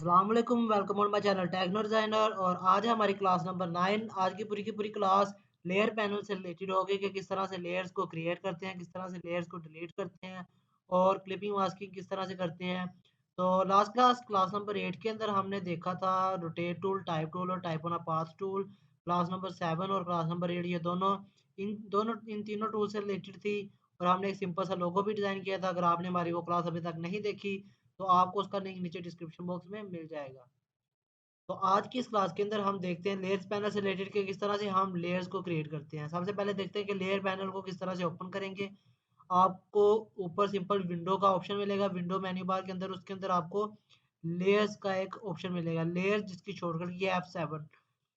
अस्सलाम वालेकुम, welcome on my channel Techno Designer. और आज है हमारी क्लास नंबर 9। आज की पूरी क्लास लेयर पैनल से रिलेटेड होगी कि किस तरह से लेयर्स को क्रिएट करते हैं, किस तरह से लेयर्स को डिलीट करते हैं और क्लिपिंग मास्किंग किस तरह से करते हैं। तो लास्ट क्लास नंबर 8 के अंदर हमने देखा था रोटेट टूल और type on a path tool. Class number 7 और क्लास नंबर 8 ये इन तीनों टूल से रिलेटेड थी। और हमने एक सिंपल सा लोगो भी डिज़ाइन किया था। अगर आपने हमारी वो क्लास अभी तक नहीं देखी तो आपको उसका लिंक नीचे डिस्क्रिप्शन बॉक्स में मिल जाएगा। तो आज की इस क्लास के अंदर हम देखते हैं लेयर्स पैनल से रिलेटेड के किस तरह से हम लेयर्स को क्रिएट करते हैं। सबसे पहले देखते हैं कि लेयर पैनल को किस तरह से ओपन करेंगे। आपको ऊपर सिंपल विंडो का ऑप्शन मिलेगा, विंडो मेन्यू बार के अंदर। उसके अंदर आपको लेयर्स का एक ऑप्शन मिलेगा, लेयर्स जिसकी शॉर्टकट की है F7।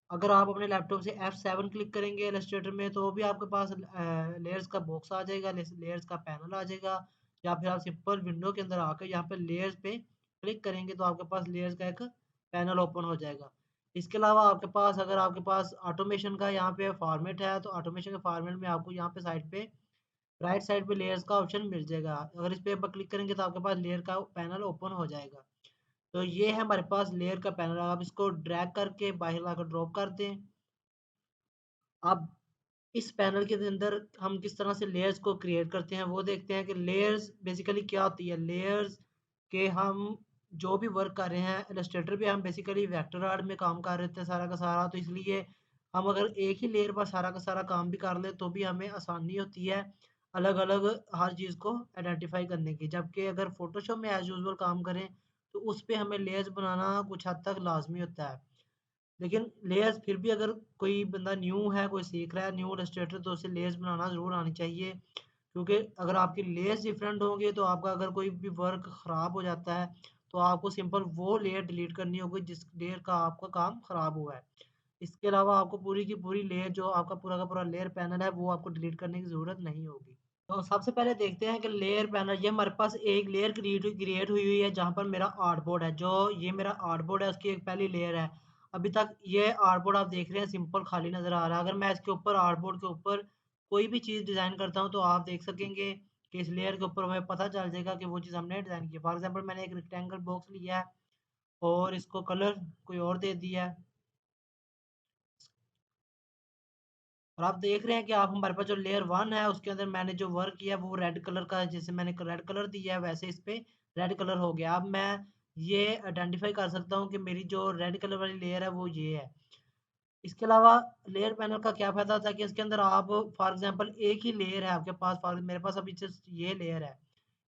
अगर आप अपने लैपटॉप से F7 क्लिक करेंगे इलस्ट्रेटर में तो भी आपके पास लेयर्स का बॉक्स आ जाएगा, लेयर्स का पैनल आ जाएगा। या फिर आप सिंपल विंडो के अंदर आकर यहाँ पे लेयर्स पे क्लिक करेंगे तो आपके पास लेयर्स का एक पैनल ओपन हो जाएगा। इसके अलावा आपके पास अगर आपके पास ऑटोमेशन का यहाँ पे फॉर्मेट है तो ऑटोमेशन के फॉर्मेट में आपको यहाँ पे साइड पे राइट साइड पे लेयर्स का ऑप्शन मिल जाएगा। अगर इस पे क्लिक करेंगे तो आपके पास लेयर का पैनल ओपन हो जाएगा। तो ये है हमारे पास लेयर का पैनल। आप इसको ड्रैग करके बाहर लाकर ड्रॉप कर दें। अब इस पैनल के अंदर हम किस तरह से लेयर्स को क्रिएट करते हैं वो देखते हैं कि लेयर्स बेसिकली क्या होती है। लेयर्स के हम जो भी वर्क कर रहे हैं इलस्ट्रेटर पे, हम बेसिकली वेक्टर आर्ट में काम कर रहे थे सारा का सारा। तो इसलिए हम अगर एक ही लेयर पर सारा का सारा काम भी कर ले तो भी हमें आसानी होती है अलग अलग हर चीज़ को आइडेंटिफाई करने की। जबकि अगर फोटोशॉप में एज यूजल काम करें तो उस पे हमें लेयर्स बनाना कुछ हद तक लाजमी होता है। लेकिन लेयर्स फिर भी अगर कोई बंदा न्यू है, कोई सीख रहा है न्यू इलस्ट्रेटर, तो उसे लेयर्स बनाना ज़रूर आनी चाहिए। क्योंकि अगर आपकी लेयर्स डिफरेंट होंगे तो आपका अगर कोई भी वर्क ख़राब हो जाता है तो आपको सिंपल वो लेयर डिलीट करनी होगी जिस लेयर का आपका काम ख़राब हुआ है। इसके अलावा आपको पूरी की पूरी लेयर जो आपका पूरा का पूरा लेयर पैनल है वो आपको डिलीट करने की ज़रूरत नहीं होगी। तो सबसे पहले देखते हैं कि लेयर पैनल, ये हमारे पास एक लेयर क्रिएट हुई हुई है जहाँ पर मेरा आर्टबोर्ड है। जो ये मेरा आर्टबोर्ड है उसकी एक पहली लेयर है। अभी तक ये आर्टबोर्ड आप देख रहे हैं सिंपल खाली नज़र आ रहा है। अगर मैं इसके ऊपर आर्टबोर्ड के ऊपर कोई भी चीज़ डिज़ाइन करता हूँ तो आप देख सकेंगे कि इस लेयर के ऊपर हमें पता चल जाएगा कि वो चीज़ हमने डिज़ाइन की। फॉर एग्जांपल मैंने एक रेक्टेंगल बॉक्स लिया है और इसको कलर कोई और दे दिया है। और आप देख रहे हैं कि आप हमारे पास जो लेयर 1 है उसके अंदर मैंने जो वर्क किया है वो रेड कलर का है। जैसे मैंने रेड कलर दिया है वैसे इस पे रेड कलर हो गया। अब मैं ये आइडेंटिफाई कर सकता हूँ कि मेरी जो रेड कलर वाली लेयर है वो ये है। इसके अलावा लेयर पैनल का क्या फ़ायदा था कि इसके अंदर आप फॉर एग्जांपल एक ही लेयर है आपके पास, फॉर मेरे पास अभी जस्ट ये लेयर है।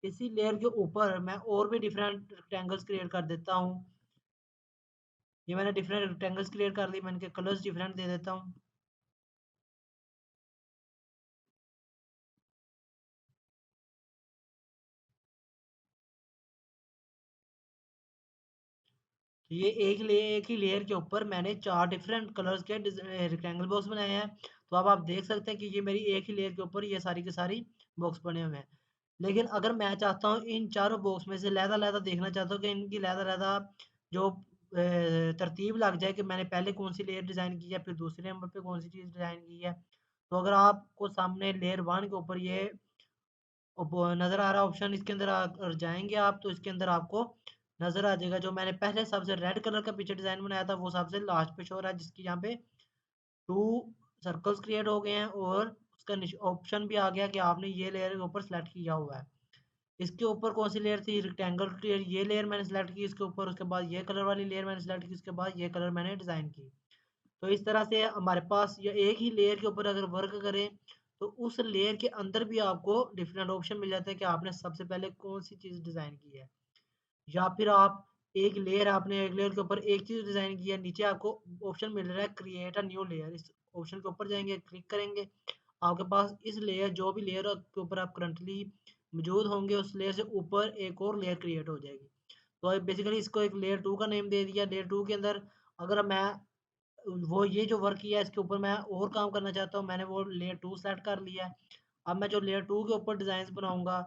इसी लेयर के ऊपर मैं और भी डिफरेंट रेक्टेंगल्स क्रिएट कर देता हूँ। ये मैंने डिफरेंट रेक्टेंगल्स क्रिएट कर ली, मैं इनके कलर्स डिफरेंट दे देता हूँ। तो ये एक ही लेयर के ऊपर मैंने 4 डिफरेंट कलर्स के रेक्टेंगल बॉक्स बनाए हैं। तो अब आप देख सकते हैं कि ये मेरी एक ही लेयर के ऊपर ये सारी की सारी बॉक्स बने हुए हैं। लेकिन अगर मैं चाहता हूँ इन चारों बॉक्स में से लहदा-लहदा देखना चाहता हूँ कि इनकी लहदा-लहदा जो तरतीब लग जाए कि मैंने पहले कौन-सी लेयर डिज़ाइन की है, फिर दूसरे नंबर पे कौन-सी चीज़ डिज़ाइन की है। तो अगर आपको सामने लेयर 1 के ऊपर ये नज़र आ रहा है ऑप्शन, इसके अंदर अगर जाएँगे आप तो इसके अंदर आपको नज़र आ जाएगा जो मैंने पहले सबसे रेड कलर का पीछे डिज़ाइन बनाया था वो सबसे लास्ट पे शो हो रहा है, जिसकी यहाँ पे 2 सर्कल्स क्रिएट हो गए हैं और उसका ऑप्शन भी आ गया कि आपने ये लेयर के ऊपर सेलेक्ट किया हुआ है। इसके ऊपर कौन सी लेयर थी, रेक्टेंगल लेयर, ये लेयर मैंने सेलेक्ट की इसके ऊपर। उसके बाद ये कलर वाली लेयर मैंने सेलेक्ट की, उसके बाद ये कलर मैंने डिज़ाइन की। तो इस तरह से हमारे पास ये एक ही लेयर के ऊपर अगर वर्क करें तो उस लेयर के अंदर भी आपको डिफरेंट ऑप्शन मिल जाते हैं कि आपने सबसे पहले कौन सी चीज़ डिज़ाइन की है। या फिर आप आपने एक लेयर के ऊपर एक चीज़ डिज़ाइन की है, नीचे आपको ऑप्शन मिल रहा है क्रिएट अ न्यू लेयर। इस ऑप्शन के ऊपर जाएंगे, क्लिक करेंगे, आपके पास इस लेयर जो भी लेयर के ऊपर आप करंटली मौजूद होंगे उस लेयर से ऊपर एक और लेयर क्रिएट हो जाएगी। तो बेसिकली इसको एक लेयर 2 का नेम दे दिया। लेयर 2 के अंदर अगर मैं वो ये जो वर्क किया है इसके ऊपर मैं और काम करना चाहता हूँ, मैंने वो लेयर 2 सेलेक्ट कर लिया है। अब मैं जो लेयर 2 के ऊपर डिज़ाइंस बनाऊँगा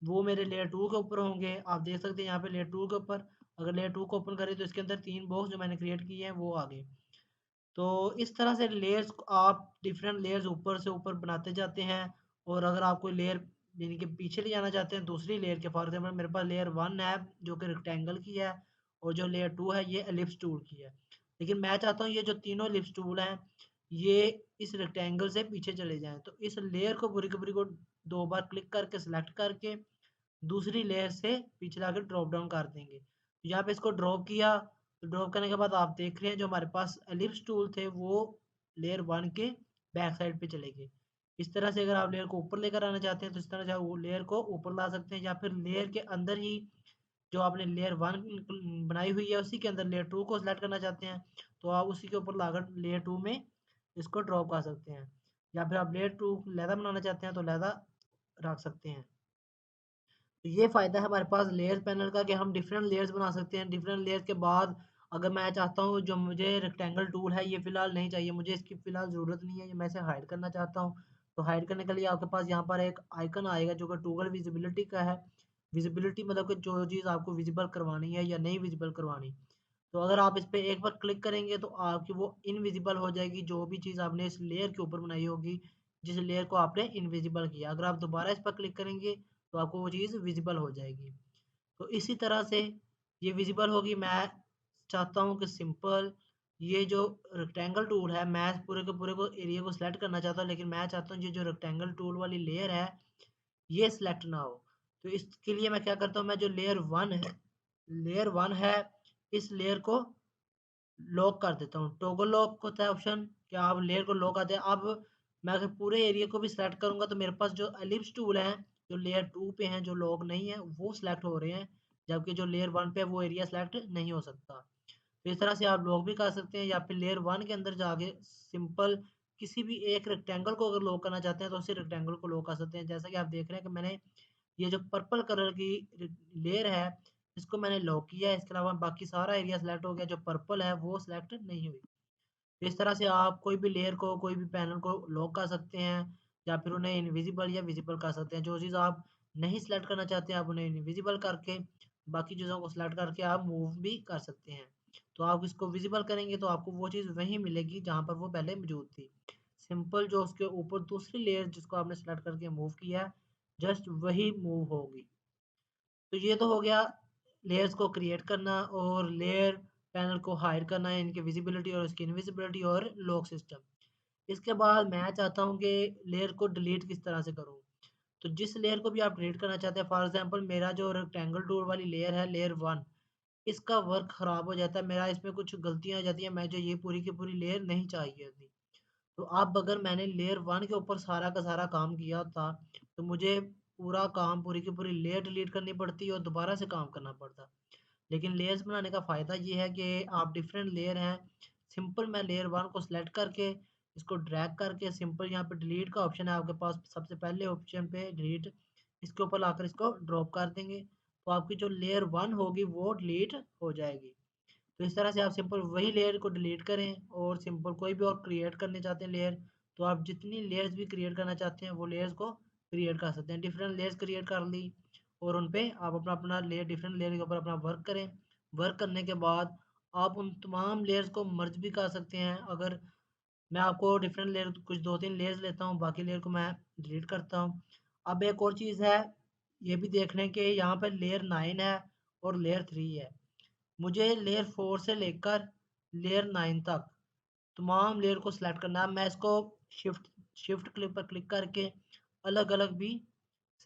वो मेरे लेयर 2 के ऊपर होंगे। आप देख सकते हैं यहाँ पे लेयर 2 के ऊपर अगर लेयर 2 को ओपन करें तो इसके अंदर 3 बॉक्स जो मैंने क्रिएट किए हैं वो आ गए। तो इस तरह से लेयर्स को आप डिफरेंट लेयर्स ऊपर से ऊपर बनाते जाते हैं। और अगर आप कोई लेयर यानी कि पीछे ले जाना चाहते हैं दूसरी लेयर के, फॉर एग्जांपल मेरे पास लेयर 1 है जो कि रेक्टेंगल की है और जो लेयर 2 है ये एलिप्स टूल की है। लेकिन मैं चाहता हूँ ये जो तीनों एलिप्स टूल हैं ये इस रेक्टेंगल से पीछे चले जाएं, तो इस लेयर को पूरी की पूरी को 2 बार क्लिक करके सिलेक्ट करके दूसरी लेयर से पीछे लाकर ड्रॉप डाउन कर देंगे। तो यहाँ पे इसको ड्रॉप किया, तो ड्रॉप करने के बाद आप देख रहे हैं जो हमारे पास एलिप्स टूल थे वो लेयर 1 के बैक साइड पे चले गए। इस तरह से अगर आप लेयर को ऊपर लेकर आना चाहते हैं तो इस तरह से आप वो लेयर को ऊपर ला सकते हैं, या फिर लेयर के अंदर ही जो आपने लेयर 1 बनाई हुई है उसी के अंदर लेयर 2 को सिलेक्ट करना चाहते हैं तो आप उसी के ऊपर लाकर लेयर 2 में इसको ड्रॉप कर सकते हैं, या फिर आप लेयर 2 लहदा बनाना चाहते हैं तो लहदा रख सकते हैं। तो ये फ़ायदा है हमारे पास लेयर पैनल का कि हम डिफरेंट लेयर्स बना सकते हैं। डिफरेंट लेयर्स के बाद अगर मैं चाहता हूँ जो मुझे रेक्टेंगल टूल है ये फ़िलहाल नहीं चाहिए, मुझे इसकी फ़िलहाल ज़रूरत नहीं है, ये मैं इसे हाइड करना चाहता हूँ। तो हाइड करने के लिए आपके पास यहाँ पर एक आइकन आएगा जो कि टॉगल विजिबिलिटी का है। विजिबिलिटी मतलब कि जो चीज़ आपको विजिबल करवानी है या नहीं विजिबल करवानी। तो अगर आप इस पे एक बार क्लिक करेंगे तो आपकी वो इनविजिबल हो जाएगी, जो भी चीज़ आपने इस लेयर के ऊपर बनाई होगी, जिस लेयर को आपने इनविजिबल किया। अगर आप दोबारा इस पर क्लिक करेंगे तो आपको वो चीज़ विजिबल हो जाएगी। तो इसी तरह से ये विजिबल होगी। मैं चाहता हूँ कि सिंपल ये जो रेक्टेंगल टूल है, मैं पूरे के पूरे को एरिया को सिलेक्ट करना चाहता हूँ, लेकिन मैं चाहता हूँ ये जो रेक्टेंगल टूल वाली लेयर है ये सिलेक्ट ना हो। तो इसके लिए मैं क्या करता हूँ, मैं जो लेयर 1 है इस लेयर को लॉक कर देता हूँ। टॉगल लॉक होता है ऑप्शन कि आप लेयर को लॉक कर दें। अब मैं अगर पूरे एरिया को भी सिलेक्ट करूँगा तो मेरे पास जो एलिप्स टूल हैं जो लेयर 2 पे हैं जो लॉक नहीं है वो सिलेक्ट हो रहे हैं, जबकि जो लेयर 1 पे है वो एरिया सिलेक्ट नहीं हो सकता। तो इस तरह से आप लॉक भी कर सकते हैं, या फिर लेयर 1 के अंदर जाके सिंपल किसी भी एक रेक्टेंगल को अगर लॉक करना चाहते हैं तो उसी रेक्टेंगल को लॉक कर सकते हैं। जैसा कि आप देख रहे हैं कि मैंने ये जो पर्पल कलर की लेयर है इसको मैंने लॉक किया है, इसके अलावा बाकी सारा एरिया सिलेक्ट हो गया, जो पर्पल है वो सिलेक्ट नहीं हुई। तो इस तरह से आप कोई भी लेयर को कोई भी पैनल को लॉक कर सकते हैं, या फिर उन्हें इनविजिबल या विजिबल कर सकते हैं। जो चीज़ आप नहीं सिलेक्ट करना चाहते हैं आप उन्हें इनविजिबल करके बाकी चीज़ों को सिलेक्ट करके आप मूव भी कर सकते हैं। तो आप इसको विजिबल करेंगे तो आपको वो चीज़ वहीं मिलेगी जहाँ पर वो पहले मौजूद थी। सिंपल जो उसके ऊपर दूसरी लेयर जिसको आपने सेलेक्ट करके मूव किया जस्ट वही मूव होगी। तो ये तो हो गया लेयर्स को क्रिएट करना और लेयर पैनल को हाइड करना है, इनकी विजिबिलिटी और उसकी इनविजिबिलिटी और लॉक सिस्टम। इसके बाद मैं चाहता हूँ कि लेयर को डिलीट किस तरह से करूँ। तो जिस लेयर को भी आप डिलीट करना चाहते हैं, फॉर एग्जांपल मेरा जो रेक्टेंगल टूल वाली लेयर है लेयर 1, इसका वर्क ख़राब हो जाता है, मेरा इसमें कुछ गलतियाँ आ जाती हैं, मैं जो ये पूरी की पूरी लेयर नहीं चाहिए होती। तो अब अगर मैंने लेयर 1 के ऊपर सारा का सारा काम किया होता, तो मुझे पूरा काम पूरी की पूरी लेयर डिलीट करनी पड़ती और दोबारा से काम करना पड़ता। लेकिन लेयर्स बनाने का फ़ायदा ये है कि आप डिफरेंट लेयर हैं, सिंपल मैं लेयर 1 को सिलेक्ट करके इसको ड्रैग करके सिंपल यहाँ पे डिलीट का ऑप्शन है आपके पास, सबसे पहले ऑप्शन पे डिलीट, इसके ऊपर लाकर इसको ड्रॉप कर देंगे तो आपकी जो लेयर 1 होगी वो डिलीट हो जाएगी। तो इस तरह से आप सिंपल वही लेयर को डिलीट करें और सिंपल कोई भी और क्रिएट करने चाहते हैं लेयर, तो आप जितनी लेयर्स भी क्रिएट करना चाहते हैं वो लेयर्स को क्रिएट कर सकते हैं। डिफरेंट लेयर्स क्रिएट कर ली और उन पे आप अपना अपना लेयर डिफरेंट लेयर के ऊपर अपना वर्क करें। वर्क करने के बाद आप उन तमाम लेयर्स को मर्ज भी कर सकते हैं। अगर मैं आपको डिफरेंट लेयर कुछ 2-3 लेयर्स लेता हूँ, बाकी लेयर को मैं डिलीट करता हूँ। अब एक और चीज़ है, ये भी देख लें कि यहाँ पर लेयर 9 है और लेयर 3 है। मुझे लेयर 4 से लेकर लेयर 9 तक तमाम लेयर को सिलेक्ट करना है। मैं इसको शिफ्ट शिफ्ट क्लिक पर क्लिक करके अलग अलग भी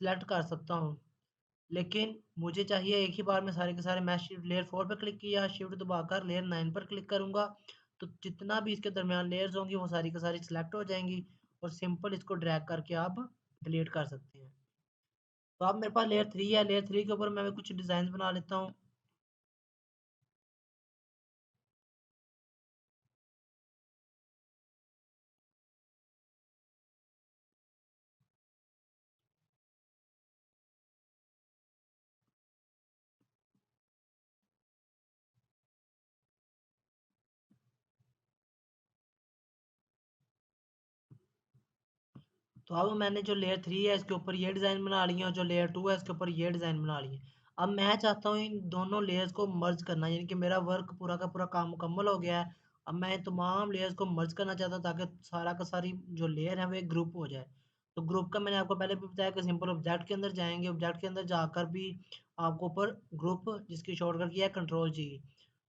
सिलेक्ट कर सकता हूँ, लेकिन मुझे चाहिए एक ही बार में सारे के सारे। मैं शिफ्ट लेयर 4 पर क्लिक किया, शिफ्ट दबाकर लेयर 9 पर क्लिक करूँगा तो जितना भी इसके दरमियान लेयर्स होंगी वो सारी की सारी सिलेक्ट हो जाएंगी और सिंपल इसको ड्रैग करके आप डिलीट कर सकते हैं। तो अब मेरे पास लेयर 3 है, लेयर 3 के ऊपर मैं कुछ डिज़ाइन बना लेता हूँ। तो अब मैंने जो लेयर 3 है इसके ऊपर ये डिज़ाइन बना ली है और जो लेयर 2 है इसके ऊपर ये डिज़ाइन बना ली है। अब मैं चाहता हूँ इन दोनों लेयर्स को मर्ज करना, यानी कि मेरा वर्क पूरा का पूरा काम मुकम्मल हो गया है। अब मैं इन तमाम लेयर्स को मर्ज करना चाहता हूँ ताकि सारा का सारी जो लेयर है वो एक ग्रुप हो जाए। तो ग्रुप का मैंने आपको पहले भी बताया कि सिंपल ऑब्जेक्ट के अंदर जाएंगे, ऑब्जेक्ट के अंदर जाकर भी आपको ऊपर ग्रुप जिसकी शॉर्टकट किया है कंट्रोल G,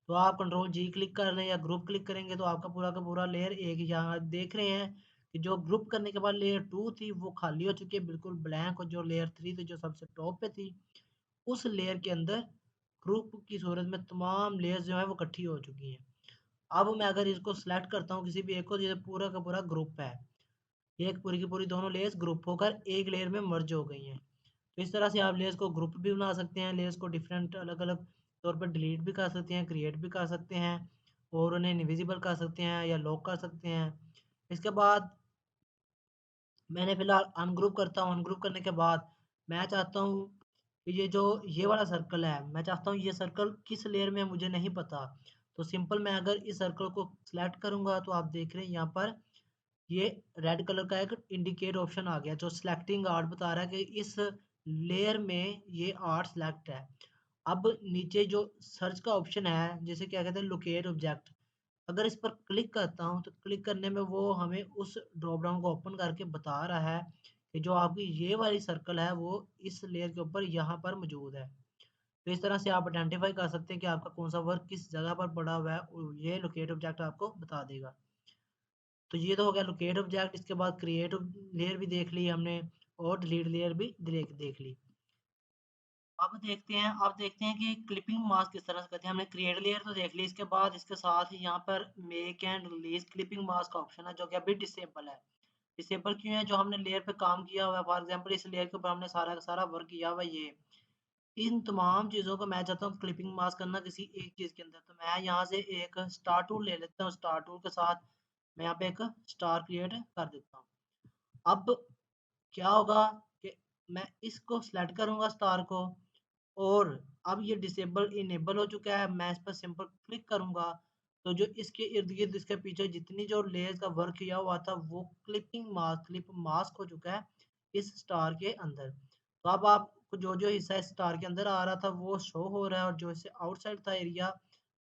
तो आप कंट्रोल G क्लिक कर लें या ग्रुप क्लिक करेंगे तो आपका पूरा का पूरा लेयर एक, यहाँ देख रहे हैं कि जो ग्रुप करने के बाद लेयर 2 थी वो खाली हो चुकी है, बिल्कुल ब्लैंक, और जो लेयर 3 थी जो सबसे टॉप पे थी उस लेयर के अंदर ग्रुप की सूरत में तमाम लेयर्स जो है वो इकट्ठी हो चुकी हैं। अब मैं अगर इसको सिलेक्ट करता हूँ किसी भी एक को, तो ये पूरा का पूरा ग्रुप है, एक पूरी की पूरी दोनों लेयर्स ग्रुप होकर एक लेयर में मर्ज हो गई हैं। तो इस तरह से आप लेयर्स को ग्रुप भी बना सकते हैं, लेयर्स को डिफरेंट अलग अलग तौर पर डिलीट भी कर सकते हैं, क्रिएट भी कर सकते हैं, और उन्हें इनविजिबल कर सकते हैं या लॉक कर सकते हैं। इसके बाद मैंने फिलहाल अनग्रुप करता हूँ, अनग्रुप करने के बाद मैं चाहता हूँ कि ये वाला सर्कल है, मैं चाहता हूँ ये सर्कल किस लेयर में मुझे नहीं पता। तो सिंपल मैं अगर इस सर्कल को सिलेक्ट करूंगा तो आप देख रहे हैं यहाँ पर ये रेड कलर का एक इंडिकेट ऑप्शन आ गया जो सिलेक्टिंग आर्ट बता रहा है कि इस लेयर में ये आर्ट सिलेक्ट है। अब नीचे जो सर्च का ऑप्शन है जिसे क्या कहते हैं लोकेट ऑब्जेक्ट, अगर इस पर क्लिक करता हूँ तो क्लिक करने में वो हमें उस ड्रॉप डाउन को ओपन करके बता रहा है कि जो आपकी ये वाली सर्कल है वो इस लेयर के ऊपर यहाँ पर मौजूद है। तो इस तरह से आप आइडेंटिफाई कर सकते हैं कि आपका कौन सा वर्क किस जगह पर पड़ा हुआ है, और ये लोकेट ऑब्जेक्ट आपको बता देगा। तो ये तो हो गया लोकेट ऑब्जेक्ट। इसके बाद क्रिएट लेयर भी देख ली हमने, और डिलीट लेयर भी देख ली। अब देखते हैं कि क्लिपिंग मास्क किस तरह से करते हैं। हमने क्रिएट लेयर तो देख ली, इसके बाद इसके साथ ही यहाँ पर make and release clipping mask का ऑप्शन है जो कि अभी डिसेबल है। डिसेबल क्यों है? जो हमने लेयर पे काम किया हुआ है, फॉर एग्जांपल इस लेयर के ऊपर हमने सारा का सारा वर्क किया हुआ है, ये इन तमाम चीज़ों को मैं चाहता हूँ क्लिपिंग मास्क करना किसी एक चीज़ के अंदर। तो मैं यहाँ से एक स्टार टूल ले लेता हूँ, स्टार टूल के साथ मैं यहाँ पे एक स्टार क्रिएट कर देता हूँ। अब क्या होगा कि मैं इसको सेलेक्ट करूंगा स्टार को, और अब ये डिसेबल इनेबल हो चुका है। मैं इस पर सिंपल क्लिक करूंगा तो जो इसके इर्द गिर्द इसके पीछे जितनी जो लेयर्स का वर्क किया हुआ था वो क्लिप मास्क हो चुका है इस स्टार के अंदर। तो अब आपको जो जो हिस्सा इस स्टार के अंदर आ रहा था वो शो हो रहा है, और जो इससे आउटसाइड था एरिया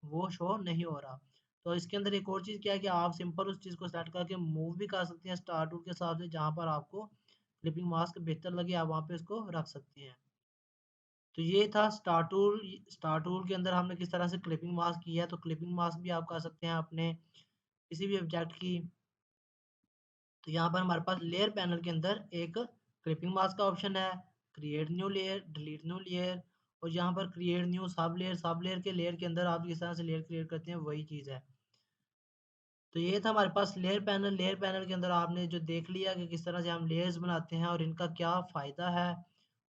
वो शो नहीं हो रहा। तो इसके अंदर एक और चीज़ क्या है कि आप सिंपल उस चीज़ को सेलेक्ट करके मूव भी कर सकते हैं स्टार टूल के हिसाब से, जहाँ पर आपको क्लिपिंग मास्क बेहतर लगे आप वहाँ पे इसको रख सकते हैं। तो ये था स्टार टूल। स्टार टूल के अंदर हमने किस तरह से क्लिपिंग मास्क किया है। तो क्लिपिंग मास्क भी आप कर सकते हैं अपने किसी भी ऑब्जेक्ट की। तो यहाँ पर हमारे पास लेयर पैनल के अंदर एक क्लिपिंग मास्क का ऑप्शन है, create new layer, delete new layer, और यहाँ पर क्रिएट न्यू सब लेयर के लेयर के अंदर आप किस तरह से लेयर क्रिएट करते हैं वही चीज़ है। तो ये था हमारे पास लेयर पैनल। लेयर पैनल के अंदर आपने जो देख लिया कि किस तरह से हम लेयर्स बनाते हैं और इनका क्या फ़ायदा है,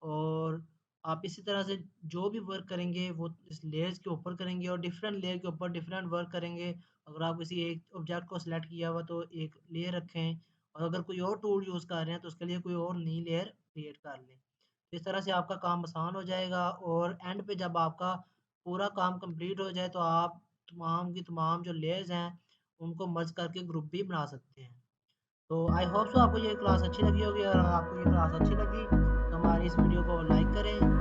और आप इसी तरह से जो भी वर्क करेंगे वो इस लेयर्स के ऊपर करेंगे और डिफरेंट लेयर के ऊपर डिफरेंट वर्क करेंगे। अगर आप किसी एक ऑब्जेक्ट को सिलेक्ट किया हुआ तो एक लेयर रखें, और अगर कोई और टूल यूज़ कर रहे हैं तो उसके लिए कोई और नई लेयर क्रिएट कर लें। तो इस तरह से आपका काम आसान हो जाएगा, और एंड पे जब आपका पूरा काम कंप्लीट हो जाए तो आप तमाम की तमाम जो लेयर्स हैं उनको मर्ज करके ग्रुप भी बना सकते हैं। तो आई होप सो आपको ये क्लास अच्छी लगी होगी, और अगर आपको ये क्लास अच्छी लगी तो हमारी इस वीडियो को लाइक करें